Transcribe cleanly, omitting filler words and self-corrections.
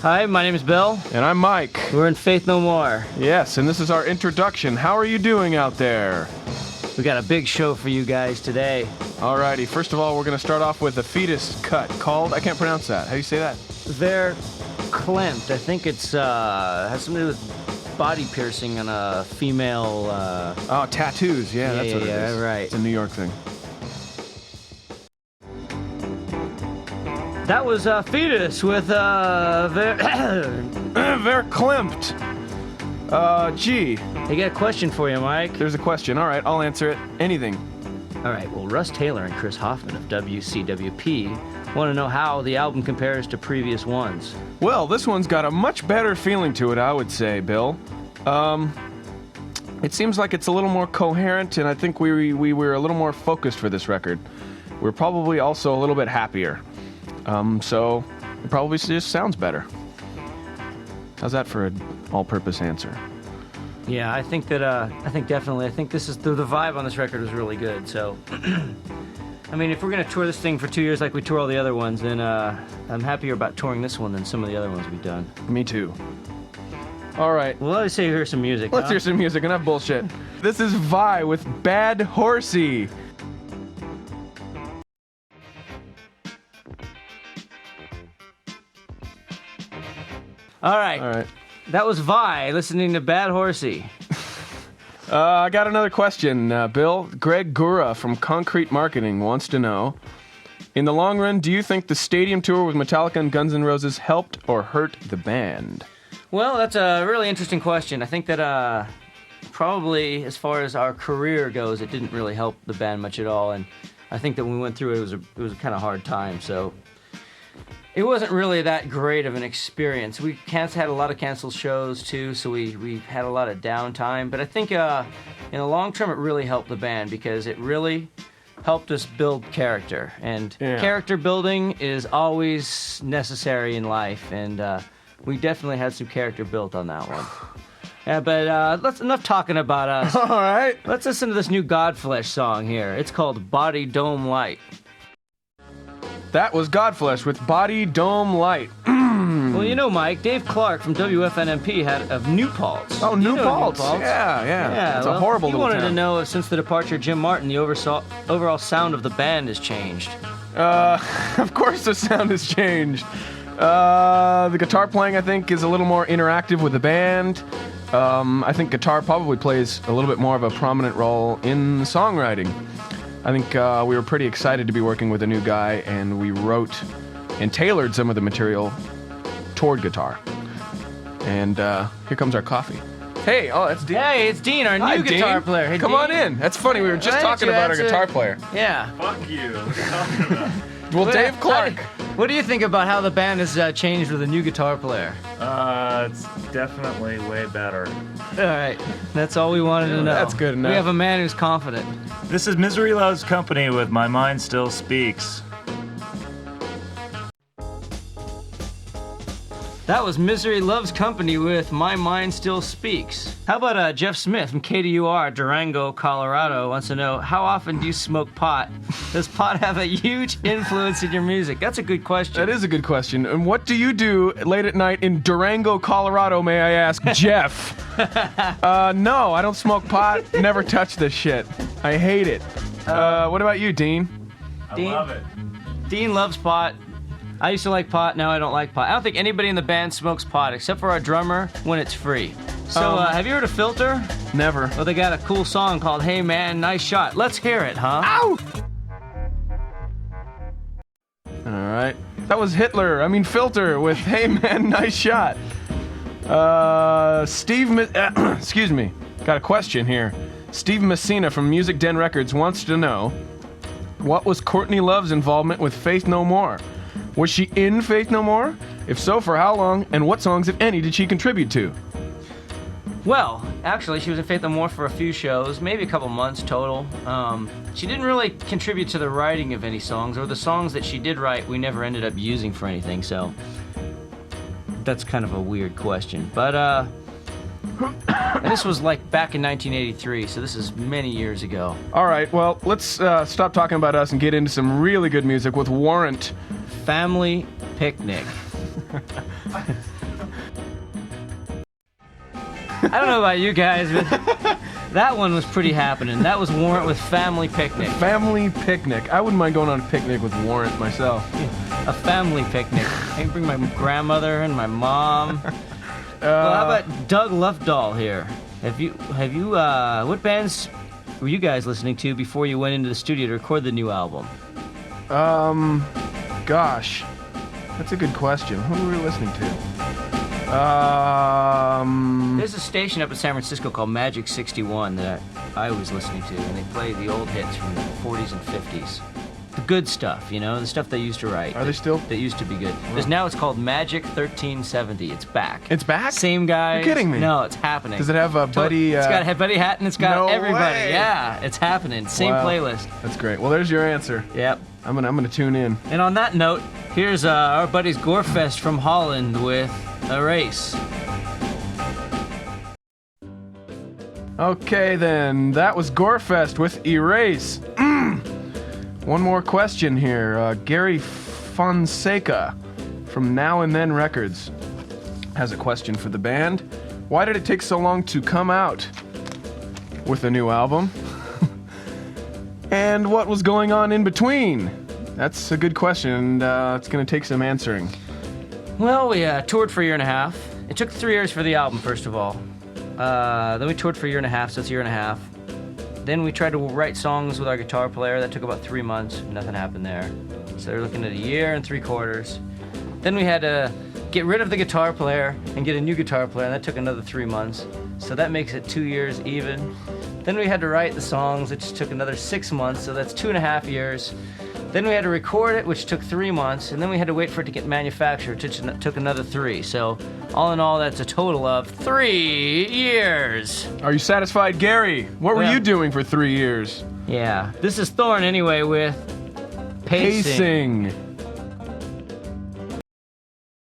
Hi, my name is Bill. And I'm Mike. We're in Faith No More. Yes, and this is our introduction. How are you doing out there? We got a big show for you guys today. Alrighty, first of all, we're going to start off with a fetus cut called, I can't pronounce that. How do you say that? Verklempt. I think it's has something to do with body piercing on a female. Oh, tattoos. Yeah, that's what it is. Yeah, right. It's a New York thing. That was fetus with Verklempt. Gee. I got a question for you, Mike. There's a question. All right, I'll answer it. Anything. All right, well, Russ Taylor and Chris Hoffman of WCWP want to know how the album compares to previous ones. Well, this one's got a much better feeling to it, I would say, Bill. It seems like it's a little more coherent, and I think we were a little more focused for this record. We're probably also a little bit happier. So it probably just sounds better. How's that for an all-purpose answer? Yeah, I think that, I think this is, the vibe on this record was really good, so. I mean, if we're gonna tour this thing for 2 years like we tour all the other ones, then, I'm happier about touring this one than some of the other ones we've done. Me too. All right. Well, let's hear some music, Let's hear some music, enough bullshit. This is Vi with Bad Horsey. All right. That was Vi listening to Bad Horsey. I got another question, Bill. Greg Gura from Concrete Marketing wants to know, in the long run, do you think the stadium tour with Metallica and Guns N' Roses helped or hurt the band? Well, that's a really interesting question. I think that probably as far as our career goes, it didn't really help the band much at all. And I think that when we went through it, it was a kind of hard time. So it wasn't really that great of an experience. We had a lot of canceled shows too, so we had a lot of downtime. But I think in the long term, it really helped the band because it really helped us build character. And character building is always necessary in life. And we definitely had some character built on that one. Yeah, but enough talking about us. All right. Let's listen to this new Godflesh song here. It's called Body Dome Light. That was Godflesh with Body Dome Light. Well, you know, Mike, Dave Clark from WFNMP had of New Paltz. Oh, New Paltz. Yeah. It's a horrible little town. He wanted to know if since the departure of Jim Martin, the overall sound of the band has changed. Of course the sound has changed. The guitar playing, I think, is a little more interactive with the band. I think guitar probably plays a little bit more of a prominent role in songwriting. I think we were pretty excited to be working with a new guy, and we wrote and tailored some of the material toward guitar. And here comes our coffee. Hey, that's Dean. Hey, it's Dean, our new guitar player. Hey, Come Dean. on in. That's funny. We were just talking about our guitar player. Yeah. Fuck you. What are you talking about? Well, Dave Clark. What do you think about how the band has changed with a new guitar player? It's definitely way better. All right. That's all we wanted to know. That's good enough. We have a man who's confident. This is Misery Loves Company with My Mind Still Speaks. That was Misery Loves Company with My Mind Still Speaks. How about Jeff Smith from KDUR, Durango, Colorado, wants to know, how often do you smoke pot? Does pot have a huge influence in your music? That's a good question. That is a good question. And what do you do late at night in Durango, Colorado, may I ask, Jeff? No, I don't smoke pot. Never touch this shit. I hate it. What about you, Dean? I love it. Dean loves pot. I used to like pot, now I don't like pot. I don't think anybody in the band smokes pot, except for our drummer, when it's free. So, have you heard of Filter? Never. Well, they got a cool song called Hey Man, Nice Shot. Let's hear it, huh? Ow! All right. That was Filter with Hey Man, Nice Shot. Excuse me. Got a question here. Steve Messina from Music Den Records wants to know, what was Courtney Love's involvement with Faith No More? Was she in Faith No More? If so, for how long? And what songs, if any, did she contribute to? Well, actually, she was in Faith No More for a few shows, maybe a couple months total. She didn't really contribute to the writing of any songs, or the songs that she did write we never ended up using for anything, so that's kind of a weird question. But, and this was like back in 1983, so this is many years ago. All right, well, let's stop talking about us and get into some really good music with Warrant. Family Picnic. I don't know about you guys, but that one was pretty happening. That was Warrant with Family Picnic. Family picnic. I wouldn't mind going on a picnic with Warrant myself. A family picnic. I can bring my grandmother and my mom. Well, how about Doug Lovedahl here? Have you? What bands were you guys listening to before you went into the studio to record the new album? Gosh, that's a good question. Who were we listening to? There's a station up in San Francisco called Magic 61 that I was listening to, and they play the old hits from the 40s and 50s. The good stuff, you know, the stuff they used to write. Are they still? That used to be good. Because now it's called Magic 1370. It's back. It's back? Same guys. You're kidding me. No, it's happening. Does it have a Buddy? It's got a Buddy Hatton. It's got No everybody. way. Yeah, it's happening. Same Wow. playlist. That's great. Well, there's your answer. Yep. I'm gonna tune in. And on that note, here's our buddies Gorefest from Holland with Erase. Okay, then. That was Gorefest with Erase. One more question here. Gary Fonseca from Now and Then Records has a question for the band. Why did it take so long to come out with a new album? And what was going on in between? That's a good question, and it's going to take some answering. Well, we toured for a year and a half. It took 3 years for the album, first of all. Then we toured for a year and a half, so it's a year and a half. Then we tried to write songs with our guitar player. That took about 3 months. Nothing happened there. So we're looking at 1 year and 3/4. Then we had to get rid of the guitar player and get a new guitar player, and that took another 3 months. So that makes it 2 years even. Then we had to write the songs, which took another 6 months, so that's 2.5 years. Then we had to record it, which took 3 months, and then we had to wait for it to get manufactured, which took another 3. So all in all, that's a total of 3 years. Are you satisfied, Gary? What were Yeah. you doing for 3 years? Yeah. This is Thorn anyway with Pacing. Pacing.